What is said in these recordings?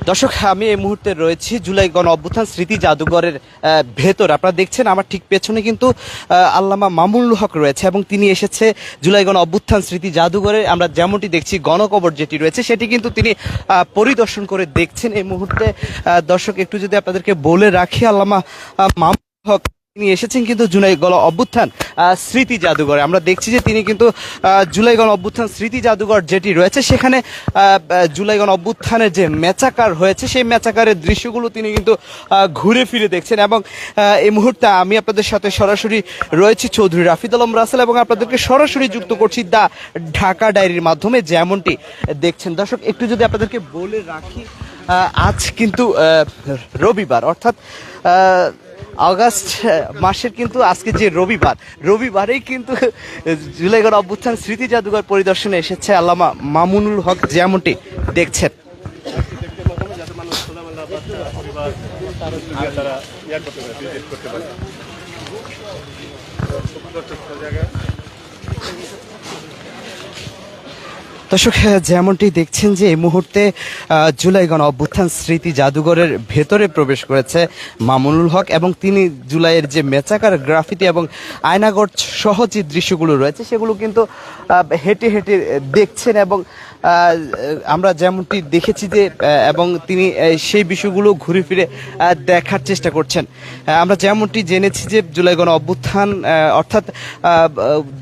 দর্শক, আমি এই মুহূর্তে রয়েছি জুলাই গণ অভ্যুত্থান স্মৃতি জাদুঘরের ভেতর। আপনারা দেখছেন আমার ঠিক পেছনে কিন্তু আল্লামা মামুনুল হক রয়েছে এবং তিনি এসেছে জুলাই গণ অভ্যুত্থান স্মৃতি জাদুঘরে। আমরা যেমনটি দেখছি গণকবর যেটি রয়েছে সেটি কিন্তু তিনি পরিদর্শন করে দেখছেন এই মুহূর্তে। দর্শক, একটু যদি আপনাদেরকে বলে রাখি, আল্লামা মামুনুল হক তিনি এসেছেন কিন্তু জুলাই গণ অভ্যুত্থান স্মৃতি জাদুঘরে। আমরা দেখছি যে তিনি কিন্তু জুলাই গণ অভ্যুত্থান স্মৃতি জাদুঘর যেটি রয়েছে সেখানে জুলাই গণ অভ্যুত্থানের যে মেচাকার হয়েছে সেই মেচাকারের দৃশ্যগুলো তিনি কিন্তু ঘুরে ফিরে দেখছেন। এবং এই মুহূর্তে আমি আপনাদের সাথে সরাসরি রয়েছি চৌধুরী রাফিদ আলম রাসেল এবং আপনাদেরকে সরাসরি যুক্ত করছি দ্য ঢাকা ডায়েরির মাধ্যমে, যেমনটি দেখছেন। দর্শক, একটু যদি আপনাদেরকে বলে রাখি, আজ কিন্তু রবিবার, অর্থাৎ আগস্ট মাসের কিন্তু আজকে যে রবিবারেই কিন্তু জুলাই গণ অভ্যুত্থান স্মৃতি জাদুঘর পরিদর্শনে এসেছে আল্লামা মামুনুল হক, যেমনটি দেখছেন। দর্শক, যেমনটি দেখছেন যে এই মুহূর্তে জুলাই গণ অভ্যুত্থান স্মৃতি জাদুঘরের ভেতরে প্রবেশ করেছে মামুনুল হক এবং তিনি জুলাইয়ের যে মেচাকার গ্রাফিতি এবং আয়নাগড় সহ যে দৃশ্যগুলো রয়েছে সেগুলো কিন্তু হেঁটে হেঁটে দেখছেন। এবং আমরা যেমনটি দেখেছি যে এবং তিনি সেই বিষয়গুলো ঘুরে ফিরে দেখার চেষ্টা করছেন। আমরা যেমনটি জেনেছি যে জুলাই গণ অভ্যুত্থান অর্থাৎ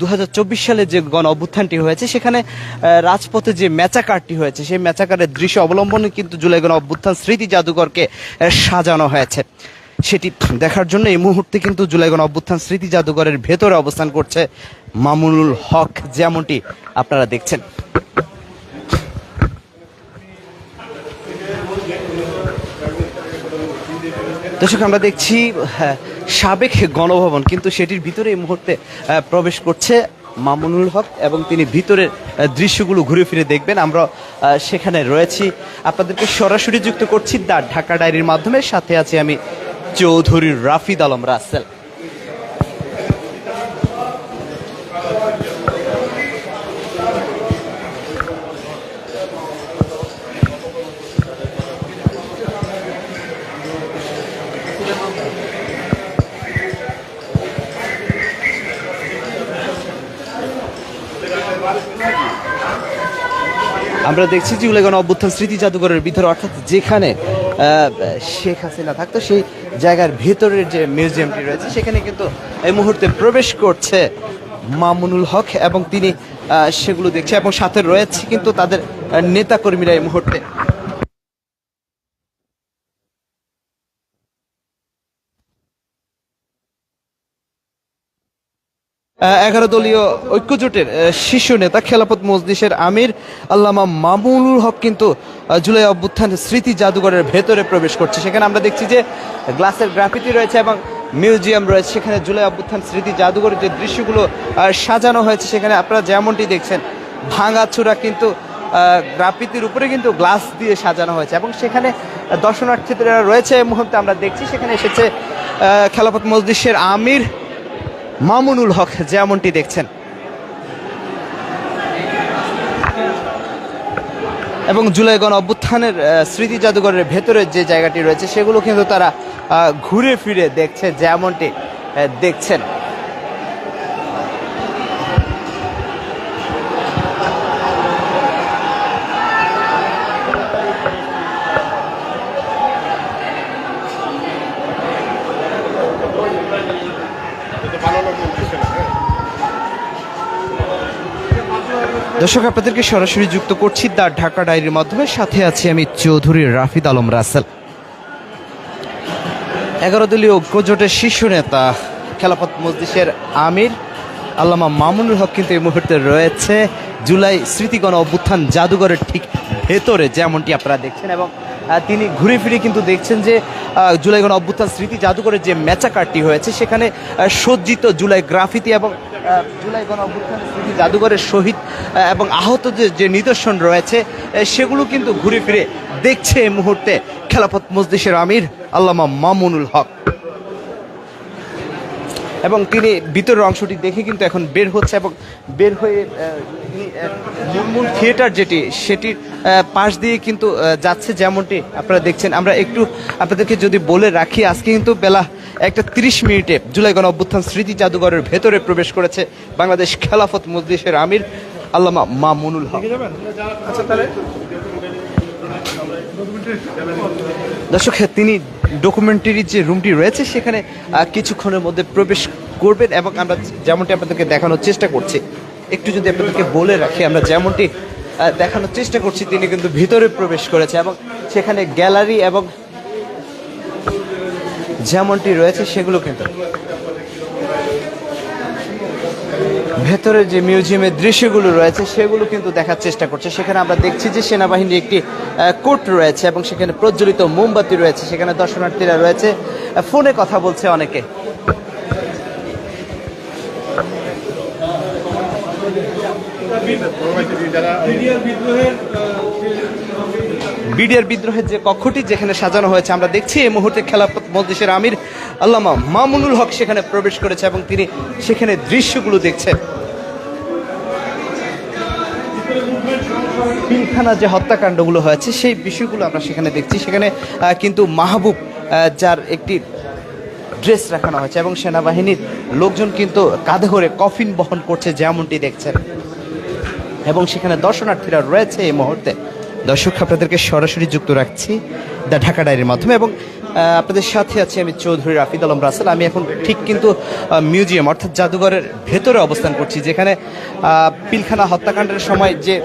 2024 সালে যে গণ অভ্যুত্থানটি হয়েছে সেখানে রাজপথে যে মেচাকারটি হয়েছে সেই মেচাকারের দৃশ্য অবলম্বনে কিন্তু জুলাই গণ অভ্যুত্থান স্মৃতি জাদুঘরকে সাজানো হয়েছে। সেটি দেখার জন্য এই মুহূর্তে কিন্তু জুলাই গণ অভ্যুত্থান স্মৃতি জাদুঘরের ভেতরে অবস্থান করছে মামুনুল হক, যেমনটি আপনারা দেখছেন। দর্শক, আমরা দেখছি সাবেক গণভবন, কিন্তু সেটির ভিতরে এই মুহূর্তে প্রবেশ করছে মামুনুল হক এবং তিনি ভিতরের দৃশ্যগুলো ঘুরে ফিরে দেখবেন। আমরা সেখানে রয়েছি, আপনাদেরকে সরাসরি যুক্ত করছি দ্য ঢাকা ডায়েরির মাধ্যমে। সাথে আছি আমি চৌধুরী রাফিদ আলম রাসেল। আমরা দেখছি যে জুলাই গণ অভ্যুত্থান স্মৃতি জাদুঘরের ভিতরে, অর্থাৎ যেখানে শেখ হাসিনা থাকতো সেই জায়গার ভেতরের যে মিউজিয়ামটি রয়েছে সেখানে কিন্তু এই মুহূর্তে প্রবেশ করছে মামুনুল হক এবং তিনি সেগুলো দেখছে এবং সাথে রয়েছে কিন্তু তাদের নেতাকর্মীরা এই মুহূর্তে। 11 দলীয় ঐক্যজোটের শীর্ষ নেতা খেলাফত মজলিসের আমির আল্লামা মামুনুল হক কিন্তু জুলাই অভ্যুত্থান স্মৃতি জাদুঘরের ভেতরে প্রবেশ করছে। সেখানে আমরা দেখছি যে গ্লাসের গ্রাফিতি রয়েছে এবং মিউজিয়াম রয়েছে। সেখানে জুলাই অভ্যুত্থান স্মৃতি জাদুঘরের যে দৃশ্যগুলো সাজানো হয়েছে সেখানে আপনারা যেমনটি দেখছেন ভাঙাচোরা কিন্তু গ্রাফিতির উপরে কিন্তু গ্লাস দিয়ে সাজানো হয়েছে এবং সেখানে দর্শনার্থীরা রয়েছে। এই মুহূর্তে আমরা দেখছি সেখানে এসেছে খেলাফত মজলিসের আমির মামুনুল হক, যেমনটি দেখছেন। এবং জুলাই গণ অভ্যুত্থানের স্মৃতি জাদুঘরের ভেতরে যে জায়গাটি রয়েছে সেগুলো কিন্তু তারা ঘুরে ফিরে দেখছে, যেমনটি দেখছেন। দর্শক, আপনাদেরকে সরাসরি যুক্ত করছি দ্য ঢাকা ডায়েরির মাধ্যমে। সাথে আছি আমি চৌধুরী রাফিদ আলম রাসেল। 11 দলীয় ঐক্যজোটের শীর্ষ নেতা খেলাফত মজলিসের আমির আল্লামা মামুনুল হক কিন্তু এই মুহূর্তে রয়েছে জুলাই স্মৃতি গণ অভ্যুত্থান জাদুঘরের ঠিক ভেতরে, যেমনটি আপনারা দেখছেন। এবং তিনি ঘুরে ফিরে কিন্তু দেখছেন যে জুলাই গণ অভ্যুত্থান স্মৃতি জাদুঘরের যে মেচাকারটি হয়েছে সেখানে সজ্জিত জুলাই গ্রাফিতি এবং জুলাই গণ অভ্যুত্থান স্মৃতি জাদুঘরের শহীদ এবং আহতদের যে নিদর্শন রয়েছে সেগুলো কিন্তু ঘুরে ফিরে দেখছে এই মুহূর্তে খেলাফত মজলিসের আমির আল্লামা মামুনুল হক। এবং তিনি ভিতরের অংশটি দেখে কিন্তু এখন বের হচ্ছে এবং বের হয়ে তিনি মূল থিয়েটার যেটি সেটির পাশ দিয়ে কিন্তু যাচ্ছে, যেমনটি আপনারা দেখছেন। আমরা একটু আপনাদেরকে যদি বলে রাখি, আজকে কিন্তু বেলা 1:30 জুলাই গণ অভ্যুত্থান স্মৃতি জাদুঘরের ভেতরে প্রবেশ করেছে বাংলাদেশ খেলাফত মজলিসের আমির আল্লামা মামুনুল হক। দর্শক, তিনি ডকুমেন্টারি যে রুমটি রয়েছে সেখানে কিছুক্ষণের মধ্যে প্রবেশ করবেন এবং আমরা যেমনটি আপনাদেরকে দেখানোর চেষ্টা করছি, একটু যদি আপনাদেরকে বলে রাখি, আমরা যেমনটি দেখানোর চেষ্টা করছি, তিনি কিন্তু ভিতরে প্রবেশ করেছে এবং সেখানে গ্যালারি এবং যেমনটি রয়েছে সেগুলো কিন্তু ভেতরের যে মিউজিয়ামের দৃশ্যগুলো রয়েছে সেগুলো কিন্তু দেখার চেষ্টা করছে। সেখানে আমরা দেখছি যে সেনাবাহিনীর একটি কোর্ট রয়েছে এবং সেখানে প্রজ্বলিত মোমবাতি রয়েছে, সেখানে দর্শনার্থীরা রয়েছে, ফোনে কথা বলছে অনেকে। বিডিআর বিদ্রোহের যে কক্ষটি যেখানে সাজানো হয়েছে, আমরা দেখছি এই মুহূর্তে খেলাফত মজলিসের আমির আল্লামা মামুনুল হক সেখানে প্রবেশ করেছে এবং তিনি সেখানে দৃশ্যগুলো দেখছেন। পিলখানা যে হত্যাকাণ্ডগুলো হয়েছে সেই বিষয়গুলো আমরা সেখানে দেখছি। সেখানে কিন্তু মাহবুব যার একটি ড্রেস রাখানো হয়েছে এবং সেনাবাহিনীর লোকজন কিন্তু কাঁধে করে কফিন বহন করছে, যেমনটি দেখছেন। এবং সেখানে দর্শনার্থীরা রয়েছে এই মুহূর্তে। দর্শক, আপনাদেরকে সরাসরি যুক্ত রাখছি দ্য ঢাকা ডায়েরির মাধ্যমে এবং আপনাদের সাথে আছি আমি চৌধুরী রাফিদ আলম রাসেল। আমি এখন ঠিক কিন্তু মিউজিয়াম অর্থাৎ জাদুঘরের ভেতরে অবস্থান করছি, যেখানে পিলখানা হত্যাকাণ্ডের সময় যে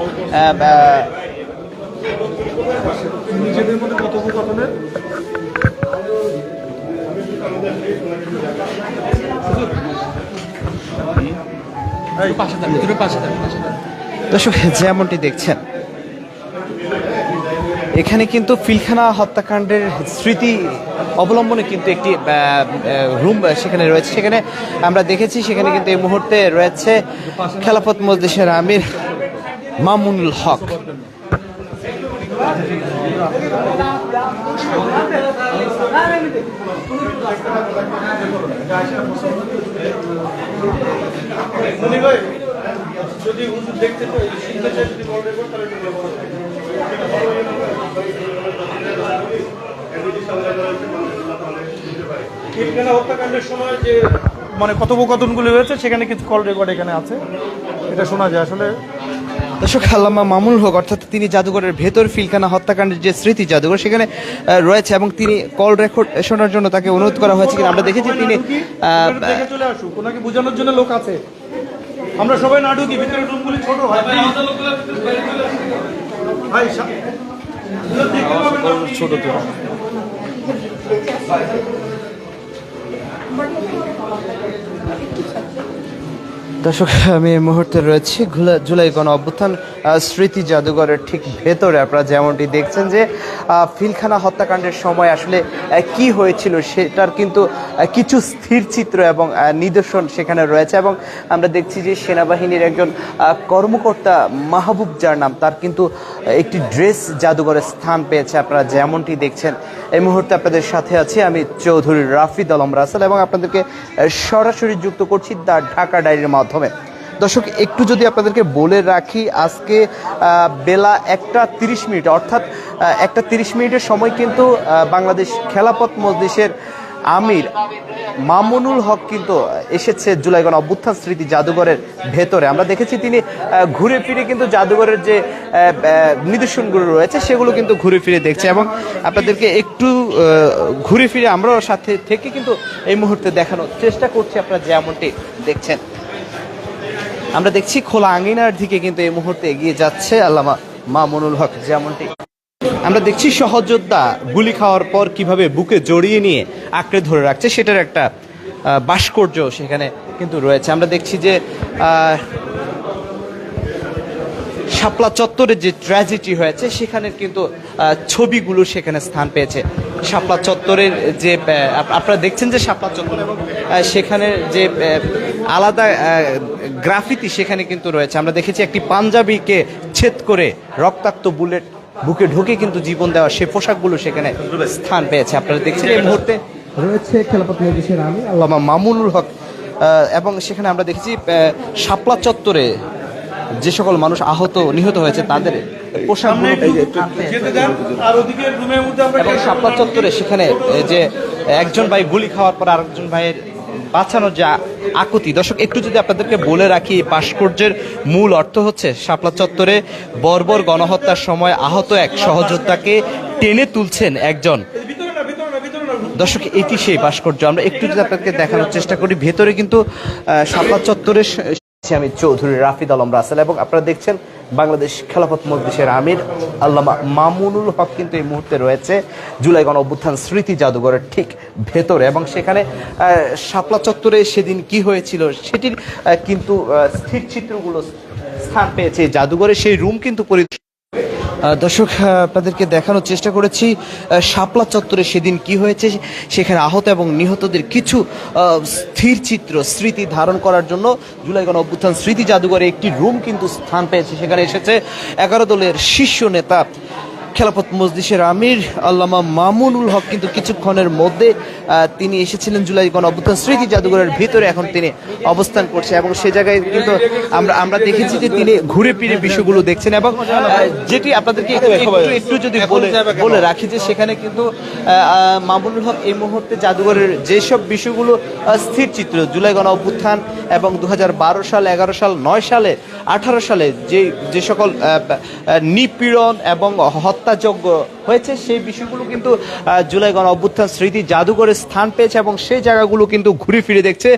দর্শক যেমনটি দেখছেন, এখানে কিন্তু পিলখানা হত্যাকাণ্ডের স্মৃতি অবলম্বনে কিন্তু একটি রুম সেখানে রয়েছে। সেখানে আমরা দেখেছি সেখানে কিন্তু এই মুহূর্তে রয়েছে খেলাফত মজলিসের আমির মামুনুল হক। যদি দেখতে হত্যাকাণ্ডের সময় যে মানে কথোপকথনগুলি হয়েছে সেখানে কিছু কল রেকর্ড এখানে আছে, এটা শোনা যায় আসলে। দর্শক, আল্লামা মামুনুল হক অর্থাৎ তিনি জাদুঘরের ভেতর পিলখানা হত্যাকাণ্ডের যে স্মৃতি জাদুঘর সেখানে রয়েছে এবং তিনি কল রেকর্ড শোনার জন্য তাকে অনুরোধ করা হয়েছে। কিন্তু আমরা দেখেছি তিনি চলে আসুক, ওনাকে বোঝানোর জন্য লোক আছে, আমরা সবাই না ঢুকি, ভিতরে রুমগুলি ছোট হয়। ছোট তো দর্শক, আমি এই মুহূর্তে রয়েছি জুলাই গণ অভ্যুত্থান স্মৃতি জাদুঘরের ঠিক ভেতরে। আপনারা যেমনটি দেখছেন যে পিলখানা হত্যাকাণ্ডের সময় আসলে কি হয়েছিল সেটার কিন্তু কিছু স্থির চিত্র এবং নিদর্শন সেখানে রয়েছে এবং আমরা দেখছি যে সেনাবাহিনীর একজন কর্মকর্তা মাহবুব যার নাম, তার কিন্তু একটি ড্রেস জাদুঘরে স্থান পেয়েছে। আপনারা যেমনটি দেখছেন এই মুহূর্তে আপনাদের সাথে আছি আমি চৌধুরী রাফিদ আলম রাসেল এবং আপনাদেরকে সরাসরি যুক্ত করছি দ্য ঢাকা ডায়েরির মাধ্যমে। দর্শক, একটু যদি আপনাদেরকে বলে রাখি, আজকে বেলা 1:30 অর্থাৎ 1:30 সময় কিন্তু বাংলাদেশ খেলাফত মজলিসের আমির মামুনুল হক কিন্তু এসেছে জুলাই গণ অভ্যুত্থান স্মৃতি জাদুঘরের ভেতরে। আমরা দেখেছি তিনি ঘুরে ফিরে কিন্তু জাদুঘরের যে নিদর্শনগুলো রয়েছে সেগুলো কিন্তু ঘুরে ফিরে দেখছে এবং আপনাদেরকে একটু ঘুরে ফিরে আমরাও সাথে থেকে কিন্তু এই মুহূর্তে দেখানোর চেষ্টা করছি। আপনারা যেমনটি দেখছেন, আমরা দেখছি খোলা আঙিনার দিকে কিন্তু এই মুহূর্তে এগিয়ে যাচ্ছে আল্লামা মামুনুল হক। যেমনটি আমরা দেখছি সহযোদ্ধা গুলি খাওয়ার পর কিভাবে বুকে জড়িয়ে নিয়ে আঁকড়ে ধরে রাখছে সেটার একটা ভাস্কর্য সেখানে কিন্তু রয়েছে। আমরা দেখছি যে শাপলা চত্বরের যে ট্র্যাজেডি হয়েছে সেখানের কিন্তু ছবিগুলো সেখানে স্থান পেয়েছে। শাপলা চত্বরের যে আপনারা দেখছেন যে শাপলা চত্বর এবং সেখানের যে আলাদা গ্রাফিতি সেখানে কিন্তু রয়েছে। আমরা দেখেছি একটি পাঞ্জাবিকে ছেদ করে রক্তাক্ত বুলেট বুকে ঢুকে কিন্তু জীবন দেওয়া সে পোশাকগুলো সেখানে স্থান পেয়েছে। আপনারা দেখছেন এই মুহূর্তে রয়েছে খেলাফত মজলিসের আমির আল্লামা মামুনুল হক এবং সেখানে আমরা দেখেছি শাপলা চত্বরে যে সকল মানুষ আহত নিহত হয়েছে তাদের পোশাকগুলো যেতে দেন আর ওদিকে রুমের মধ্যে আমরা এবং শাপলা চত্বরে সেখানে যে একজন ভাই গুলি খাওয়ার পর আরেকজন ভাইয়ের বাঁচানোর যে আকুতি। দর্শক একটু যদি আপনাদেরকে বলে রাখি, এই ভাস্কর্যের মূল অর্থ হচ্ছে শাপলা চত্বরে বর্বর গণহত্যার সময় আহত এক সহযোদ্ধাকে টেনে তুলছেন একজন। ভিতরে না ভিতরে না ভিতরে না দর্শক এটি সেই ভাস্কর্য, আমরা একটু যদি আপনাকে দেখানোর চেষ্টা করি। ভেতরে কিন্তু শাপলা চত্বরে আমি চৌধুরী রাফিদ আলম রাসেল এবং আপনারা দেখছেন বাংলাদেশ খেলাফত মজলিসের আমির আল্লামা মামুনুল হক কিন্তু এই মুহূর্তে রয়েছে জুলাই গণ অভ্যুত্থান স্মৃতি জাদুঘরের ঠিক ভেতরে, এবং সেখানে শাপলা চত্বরে সেদিন কি হয়েছিল সেটির কিন্তু স্থির চিত্রগুলো স্থান পেয়েছে জাদুঘরে। সেই রুম কিন্তু দর্শক আপনাদেরকে দেখানোর চেষ্টা করেছি শাপলা চত্বরে সেদিন কি হয়েছে, সেখানে আহত এবং নিহতদের কিছু স্থির চিত্র স্মৃতি ধারণ করার জন্য জুলাই গণ অভ্যুত্থান স্মৃতি জাদুঘরে একটি রুম কিন্তু স্থান পেয়েছে। সেখানে এসেছে 11 দলের শীর্ষ নেতা খেলাফত মজলিসের আমির আল্লামা মামুনুল হক, কিন্তু কিছুক্ষণের মধ্যে তিনি এসেছিলেন জুলাই গণ অভ্যুত্থান স্মৃতি জাদুঘরের ভিতরে। এখন তিনি অবস্থান করছে এবং সে জায়গায় কিন্তু আমরা দেখেছি যে তিনি ঘুরে ফিরে বিষয়গুলো দেখছেন, এবং যেটি আপনাদেরকে একটু যদি বলে রাখি যে সেখানে কিন্তু মামুনুল হক এই মুহূর্তে জাদুঘরের যেসব বিষয়গুলো স্থির চিত্র জুলাই গণ অভ্যুত্থান এবং 2012 সাল, 11 সাল, 9 সালে, 18 সালে যে সকল নিপীড়ন এবং হত্যাযজ্ঞ হয়েছে সেই বিষয়গুলো কিন্তু জুলাই গণ অভ্যুত্থান স্মৃতি জাদুঘরে স্থান পেয়েছে, এবং সেই জায়গাগুলো কিন্তু ঘুরে ফিরে দেখছে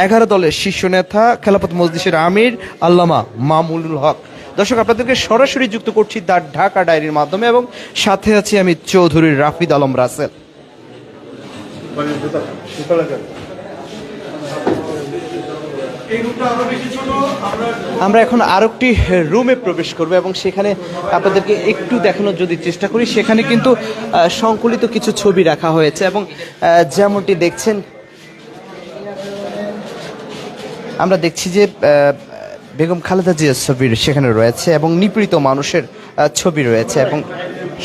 11 দলের শীর্ষ নেতা খেলাফত মজলিসের আমির আল্লামা মামুনুল হক। দর্শক আপনাদেরকে সরাসরি যুক্ত করছি দ্য ঢাকা ডায়েরির মাধ্যমে, এবং সাথে আছি আমি চৌধুরী রাফিদ আলম রাসেল। আমরা এখন আরেকটি রুমে প্রবেশ করব এবং সেখানে আপনাদেরকে একটু দেখানোর যদি চেষ্টা করি, সেখানে কিন্তু সংকলিত কিছু ছবি রাখা হয়েছে, এবং যেমনটি দেখছেন আমরা দেখছি যে বেগম খালেদা জিয়ার ছবি সেখানে রয়েছে এবং নিপীড়িত মানুষের ছবি রয়েছে, এবং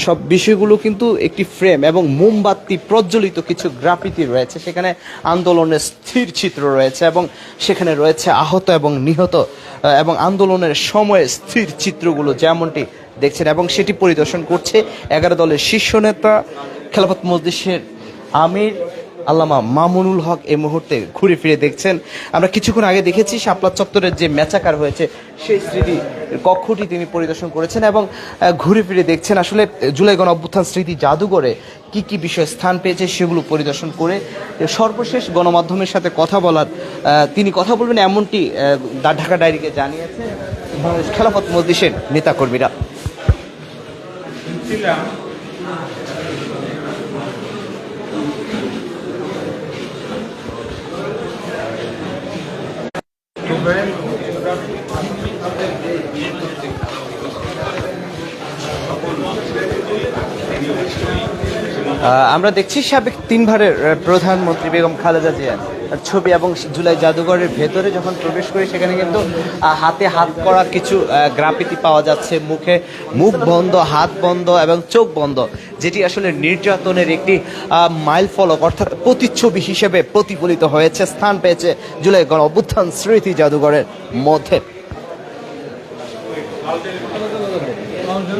সব বিষয়গুলো কিন্তু একটি ফ্রেম এবং মোমবাতি প্রজ্বলিত কিছু গ্রাফিতি রয়েছে। সেখানে আন্দোলনের স্থির চিত্র রয়েছে এবং সেখানে রয়েছে আহত এবং নিহত এবং আন্দোলনের সময়ে স্থির চিত্রগুলো যেমনটি দেখছেন, এবং সেটি পরিদর্শন করছে 11 দলের শীর্ষ নেতা খেলাফত মজলিসের আমির আল্লামা মামুনুল হক। এই মুহূর্তে ঘুরে ফিরে দেখছেন, আমরা কিছুক্ষণ আগে দেখেছি শাপলা চত্বরের যে ম্যাচাকার হয়েছে সেই স্মৃতি কক্ষটি তিনি পরিদর্শন করেছেন এবং ঘুরে ফিরে দেখছেন আসলে জুলাই গণ অভ্যুত্থান স্মৃতি জাদুঘরে কি কি বিষয় স্থান পেয়েছে সেগুলো পরিদর্শন করে সর্বশেষ গণমাধ্যমের সাথে কথা বলার তিনি কথা বলবেন এমনটি দ্য ঢাকা ডায়েরিকে জানিয়েছে বাংলাদেশ খেলাফত মজলিসের নেতাকর্মীরা। আমরা দেখছি সাবেক 3 বারের প্রধানমন্ত্রী বেগম খালেদা জিয়ার ছবি এবং জুলাই জাদুঘরের ভেতরে যখন প্রবেশ করি সেখানে কিন্তু হাতে হাত করা কিছু গ্রাফিতি পাওয়া যাচ্ছে, মুখে মুখ বন্ধ, হাত বন্ধ এবং চোখ বন্ধ, যেটি আসলে নির্যাতনের একটি মাইল ফলক অর্থাৎ প্রতিচ্ছবি হিসেবে প্রতিফলিত হয়েছে, স্থান পেয়েছে জুলাই গণ অভ্যুত্থান স্মৃতি জাদুঘরের মধ্যে।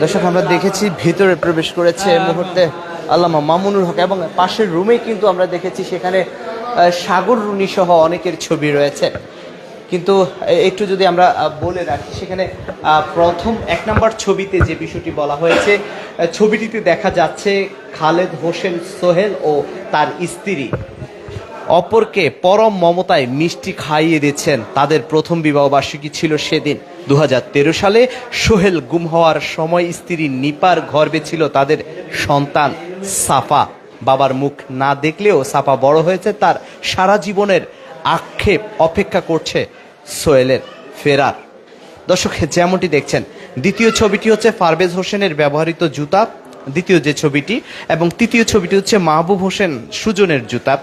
দর্শক আমরা দেখেছি ভিতরে প্রবেশ করেছে এই মুহূর্তে আল্লামা মামুনুল হক এবং পাশের রুমে কিন্তু আমরা দেখেছি সেখানে সাগর রুনি সহ অনেকের ছবি রয়েছে। কিন্তু একটু যদি আমরা বলে রাখি সেখানে প্রথম 1 নম্বর ছবিতে যে বিষয়টি বলা হয়েছে, ছবিটিতে দেখা যাচ্ছে খালেদ হোসেন সোহেল ও তার স্ত্রী অপরকে পরম মমতায় মিষ্টি খাইয়ে দিচ্ছেন। তাদের প্রথম বিবাহবার্ষিকী ছিল সেদিন 2013 সালে। সোহেল গুম হওয়ার সময় স্ত্রী নিপার গর্ভে ছিল তাদের সন্তান সাফা। বাবার মুখ না দেখলেও সাফা বড় হয়েছে, তার সারা জীবনের আক্ষেপ অপেক্ষা করছে সোহেলের ফেরার। দর্শক যেমনটি দেখছেন, দ্বিতীয় ছবিটি হচ্ছে পারভেজ হোসেনের ব্যবহৃত জুতা দ্বিতীয় যে ছবিটি, এবং তৃতীয় ছবিটি হচ্ছে মাহবুব হোসেন সুজনের জুতা,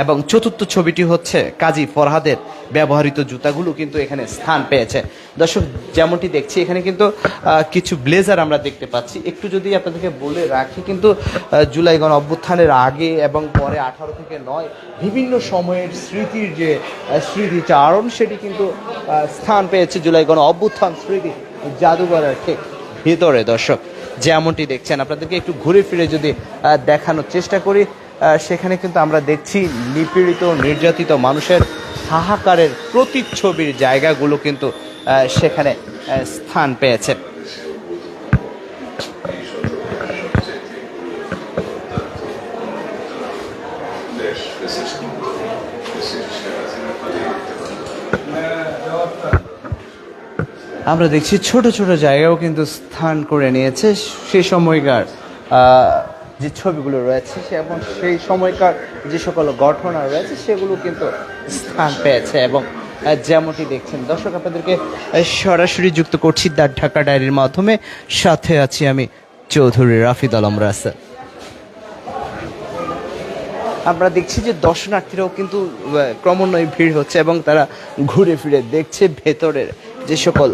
এবং চতুর্থ ছবিটি হচ্ছে কাজী ফরহাদের ব্যবহৃত জুতাগুলো কিন্তু এখানে স্থান পেয়েছে। দর্শক, যেমনটি দেখছি এখানে কিন্তু কিছু ব্লেজার আমরা দেখতে পাচ্ছি। একটু যদি আপনাদেরকে বলে রাখি, কিন্তু জুলাই গণ অভ্যুত্থানের আগে এবং পরে 18 থেকে 9 বিভিন্ন সময়ের স্মৃতির যে স্মৃতিচারণ, সেটি কিন্তু স্থান পেয়েছে জুলাই গণ অভ্যুত্থান স্মৃতি জাদুঘরের ঠিক ভিতরে। দর্শক, যেমনটি দেখছেন, আপনাদেরকে একটু ঘুরে ফিরে যদি দেখানোর চেষ্টা করি, সেখানে কিন্তু আমরা দেখছি নিপীড়িত নির্যাতিত মানুষের হাহাকারের প্রতিচ্ছবির জায়গাগুলো কিন্তু সেখানে স্থান পেয়েছে। আমরা দেখছি ছোট ছোট জায়গাও কিন্তু স্থান করে নিয়েছে সে সময়কার যে ছবিগুলো রয়েছে, এবং সেই সময়কার যে সকল ঘটনা রয়েছে সেগুলো কিন্তু স্থান পেয়েছে। এবং যেমনটি দেখছেন দর্শক, আপনাদেরকে সরাসরি যুক্ত করছি দ্য ঢাকা ডায়েরির মাধ্যমে, সাথে আছি আমি চৌধুরী রাফিদ আলম রাসেল। আমরা দেখছি যে দর্শনার্থীরাও কিন্তু ক্রমান্বয়ে ভিড় হচ্ছে এবং তারা ঘুরে ফিরে দেখছে ভেতরের যে সকল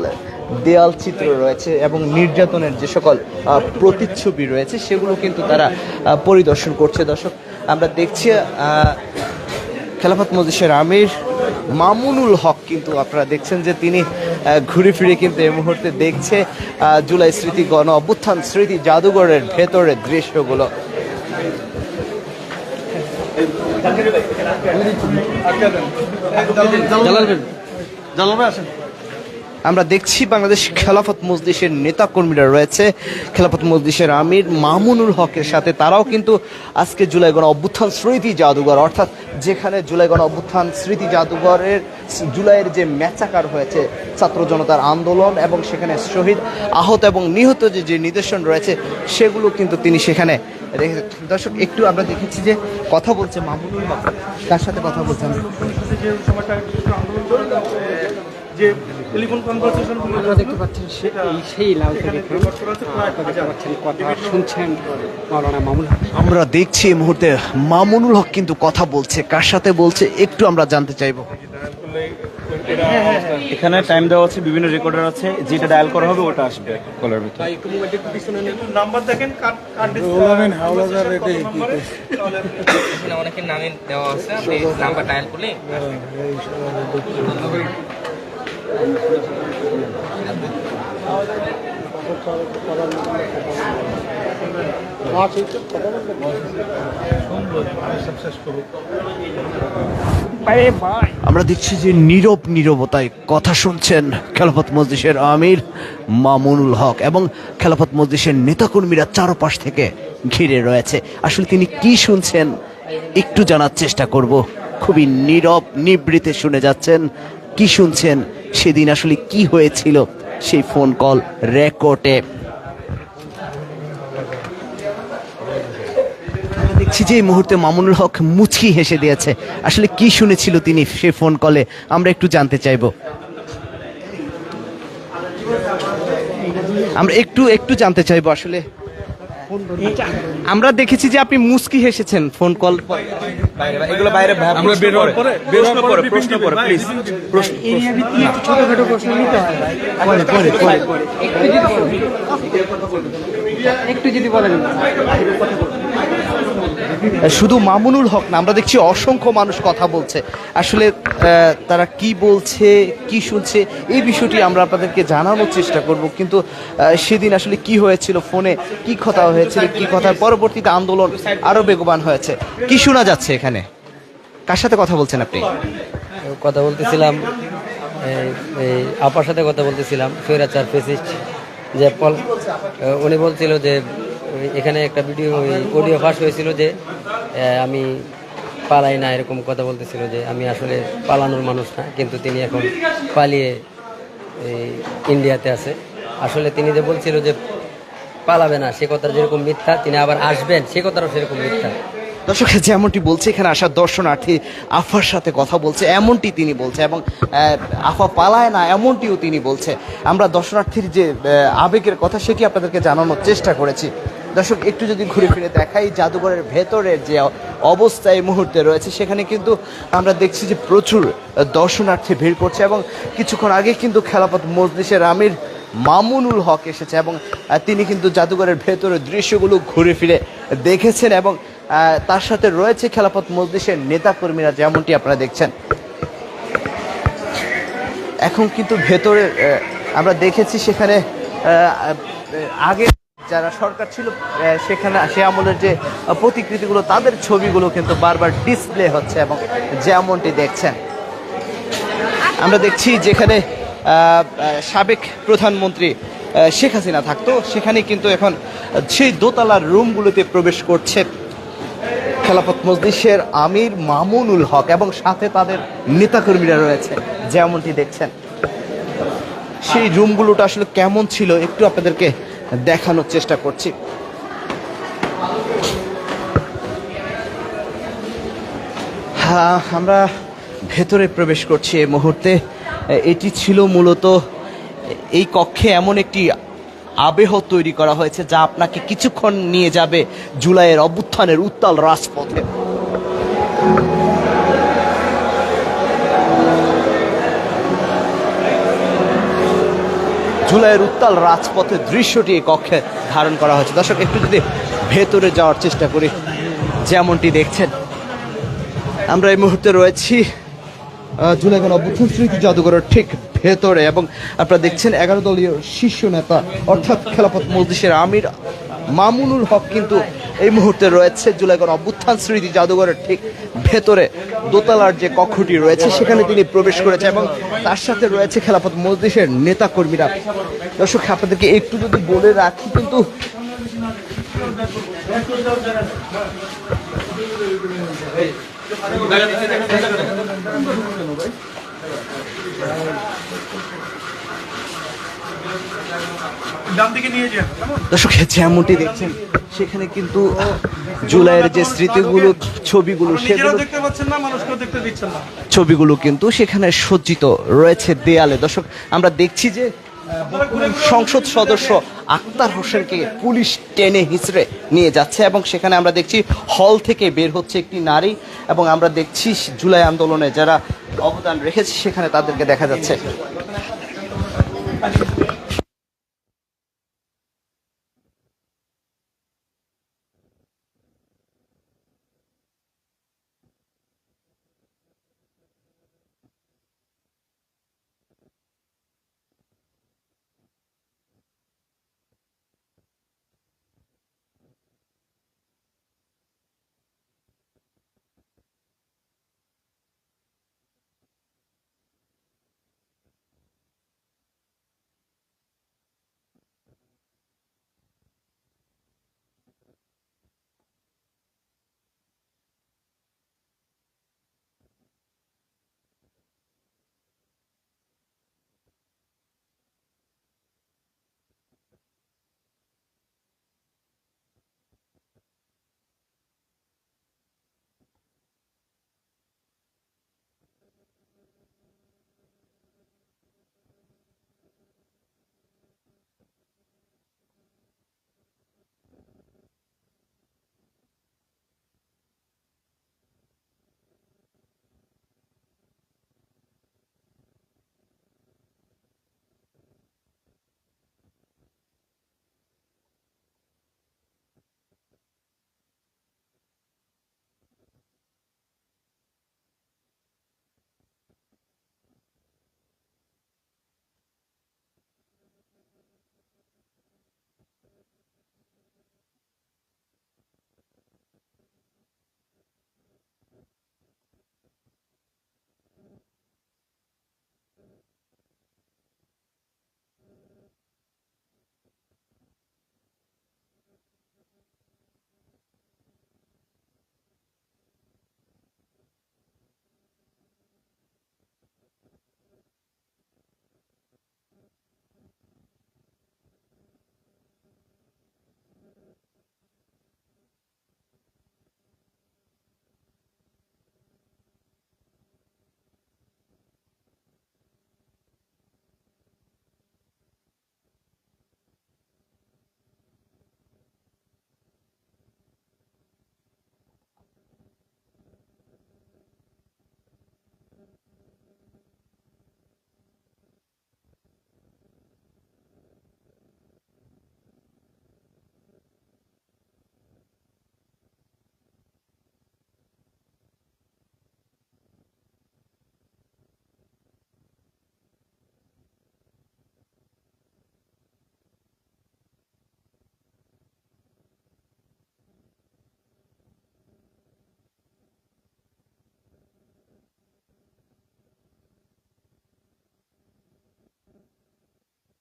দেয়াল চিত্র রয়েছে এবং নির্যাতনের যে সকল প্রতিচ্ছবি রয়েছে সেগুলো কিন্তু তারা পরিদর্শন করছে। দর্শক, আমরা দেখছি খেলাফত মজলিসের আমির মামুনুল হক, কিন্তু আপনারা দেখছেন যে তিনি ঘুরে ফিরে কিন্তু এই মুহূর্তে দেখছে জুলাই স্মৃতি গণ অভ্যুত্থান স্মৃতি জাদুঘরের ভেতরের দৃশ্যগুলো। আমরা দেখছি বাংলাদেশ খেলাফত মজলিসের নেতা কর্মীরা রয়েছে, খেলাফত মজলিসের আমির মামুনুল হকের সাথে। তারাও কিন্তু আজকে জুলাই গণ অভ্যুত্থান স্মৃতি জাদুঘর, অর্থাৎ যেখানে জুলাই গণ অভ্যুত্থান স্মৃতি জাদুঘরের জুলাইয়ের যে ম্যাচাকার হয়েছে ছাত্র জনতার আন্দোলন, এবং সেখানে শহীদ আহত এবং নিহত যে নিদর্শন রয়েছে সেগুলো কিন্তু তিনি সেখানে রেখে। দর্শক, একটু আমরা দেখেছি যে কথা বলছে মামুনুল হক, তার সাথে কথা বলছেন। যে টেলিফোন কনভারসেশন আপনারা দেখতে পাচ্ছেন সেই লাল দেখতে পাচ্ছেন, কথা শুনছেন মাওলানা মামুনুল হক। আমরা দেখছি এই মুহূর্তে মামুনুল হক কিন্তু কথা বলছে, কার সাথে বলছে একটু আমরা জানতে চাইবো। এখানে টাইম দেওয়া আছে, বিভিন্ন রেকর্ডার আছে, যেটা ডায়াল করা হবে ওটা আসবে কলের ভিতরে। নাম্বার দেখেন, অনেকের নামে দেওয়া আছে, আপনি নাম্বার ডায়াল করলে আমরা দেখছি যে নীরবতায় কথা শুনছেন খেলাফত মজলিসের আমির মামুনুল হক, এবং খেলাফত মজলিসের নেতাকর্মীরা চারপাশ থেকে ঘিরে রয়েছে। আসলে তিনি কি শুনছেন একটু জানার চেষ্টা করব। খুবই নীরব নিবৃতে শুনে যাচ্ছেন কি শুনছেন, সেদিন আসলে কি হয়েছিল সেই ফোন কল রেকর্ডে। দেখছি যে এই মুহূর্তে মামুনুল হক মুচকি হেসে দিয়েছে। আসলে কি শুনেছিল তিনি সেই ফোন কলে, আমরা একটু জানতে চাইব। আমরা একটু জানতে চাইবো। আসলে আমরা দেখেছি যে আপনি মুচকি হেসেছেন ফোন কল। এগুলো বাইরে আমরা বের হওয়ার পরে প্রশ্ন পরে প্লিজ প্রশ্ন ছোটখাটো প্রশ্ন নিতে হয় একটু যদি বলেন। শুধু মামুনুল হক না, আমরা দেখছি অসংখ্য মানুষ কথা বলছে। আসলে তারা কি বলছে, কি শুনছে, এই বিষয়টি আমরা আপনাদেরকে জানানোর চেষ্টা করব। কিন্তু সেদিন আসলে কি হয়েছিল, ফোনে কি কথা হয়েছিল, কি কথার পরবর্তীতে আন্দোলন আরো বেগবান হয়েছে, কি শোনা যাচ্ছে এখানে, কার সাথে কথা বলছেন আপনি? কথা বলতেছিলাম এই আপার সাথে কথা বলতেছিলাম, স্বৈরাচার ফেসিস্ট যে উনি বলছিল যে এখানে একটা অডিও ফাঁস হয়েছিল যে আমি পালাই না, এরকম কথা বলতেছিল যে আমি আসলে পালানোর মানুষ না, কিন্তু তিনি এখন পালিয়ে ইন্ডিয়াতে আছে। আসলে তিনি যে বলছিল যে পালাবে না, সে কথাটা যেরকম মিথ্যা, তিনি আবার আসবেন সে কথাটাও সেরকম মিথ্যা। দর্শক, যেমনটি বলছে এখানে আসা দর্শনার্থী আফার সাথে কথা বলছে, এমনটি তিনি বলছে, এবং আফা পালায় না এমনটিও তিনি বলছে। আমরা দর্শনার্থীর যে আবেগের কথা সেটি আপনাদেরকে জানানোর চেষ্টা করেছি। দর্শক একটু যদি ঘুরে ফিরে দেখাই জাদুঘরের ভেতরের যে অবস্থা এই মুহূর্তে রয়েছে, সেখানে কিন্তু আমরা দেখছি যে প্রচুর দর্শনার্থী ভিড় করছে এবং কিছুক্ষণ আগে কিন্তু খেলাফত মজলিসের আমির মামুনুল হক এসেছে এবং তিনি কিন্তু জাদুঘরের ভেতরের দৃশ্যগুলো ঘুরে ফিরে দেখেছেন এবং তার সাথে রয়েছে খেলাফত মজলিসের নেতাকর্মীরা, যেমনটি আপনারা দেখছেন। এখন কিন্তু ভেতরে আমরা দেখেছি সেখানে আগে যারা সরকার ছিল সেখানে সে আমলের যে প্রতিকৃতিগুলো, তাদের ছবিগুলো কিন্তু বারবার ডিসপ্লে হচ্ছে এবং যেমনটি দেখছেন আমরা দেখছি যেখানে সাবেক প্রধানমন্ত্রী শেখ হাসিনা থাকতো, সেখানে কিন্তু এখন সেই দোতলার রুমগুলোতে প্রবেশ করছে খেলাফত মজলিসের আমির মামুনুল হক এবং সাথে তাদের নেতাকর্মীরা রয়েছে, যেমনটি দেখছেন। সেই রুমগুলোটা আসলে কেমন ছিল একটু আপনাদেরকে দেখানোর চেষ্টা করছি। হ্যাঁ, আমরা ভেতরে প্রবেশ করছি এই মুহূর্তে। এটি ছিল মূলত এই কক্ষে এমন একটি আবেহ তৈরি করা হয়েছে যা আপনাকে কিছুক্ষণ নিয়ে যাবে জুলাইয়ের অভ্যুত্থানের উত্তাল রাজপথে। জুলাইয়ের উত্তাল রাজপথের দৃশ্যটি এই কক্ষে ধারণ করা হয়েছে। দর্শক একটু যদি ভেতরে যাওয়ার চেষ্টা করি, যেমনটি দেখছেন আমরা এই মুহূর্তে রয়েছি জুলাই গণ অভ্যুত্থান স্মৃতি জাদুঘরের ঠিক ভেতরে এবং আপনারা দেখছেন 11 দলীয় শীর্ষ নেতা অর্থাৎ খেলাফত মজলিসের আমির মামুনুল হক কিন্তু এই মুহূর্তে রয়েছে জুলাই গণ অভ্যুত্থান স্মৃতি জাদুঘরের ঠিক ভেতরে দোতলার যে কক্ষটি রয়েছে সেখানে তিনি প্রবেশ করেছে এবং তার সাথে রয়েছে খেলাফত মজলিসের নেতা কর্মীরা। দর্শক আপনাদেরকে একটু যদি বলে রাখি, কিন্তু দর্শক যেমনটি দেখছেন সেখানে কিন্তু জুলাইয়ের যে স্মৃতিগুলো ছবিগুলো সেগুলো দেখতে পাচ্ছেন না, মানুষকে দেখতে দিচ্ছেন না, ছবিগুলো কিন্তু সেখানে সজ্জিত রয়েছে দেয়ালে। দর্শক আমরা দেখছি যে সংসদ সদস্য আক্তার হোসেনকে পুলিশ টেনে হিঁচড়ে নিয়ে যাচ্ছে এবং সেখানে আমরা দেখছি হল থেকে বের হচ্ছে একটি নারী এবং আমরা দেখছি জুলাই আন্দোলনে যারা অবদান রেখেছে সেখানে তাদেরকে দেখা যাচ্ছে।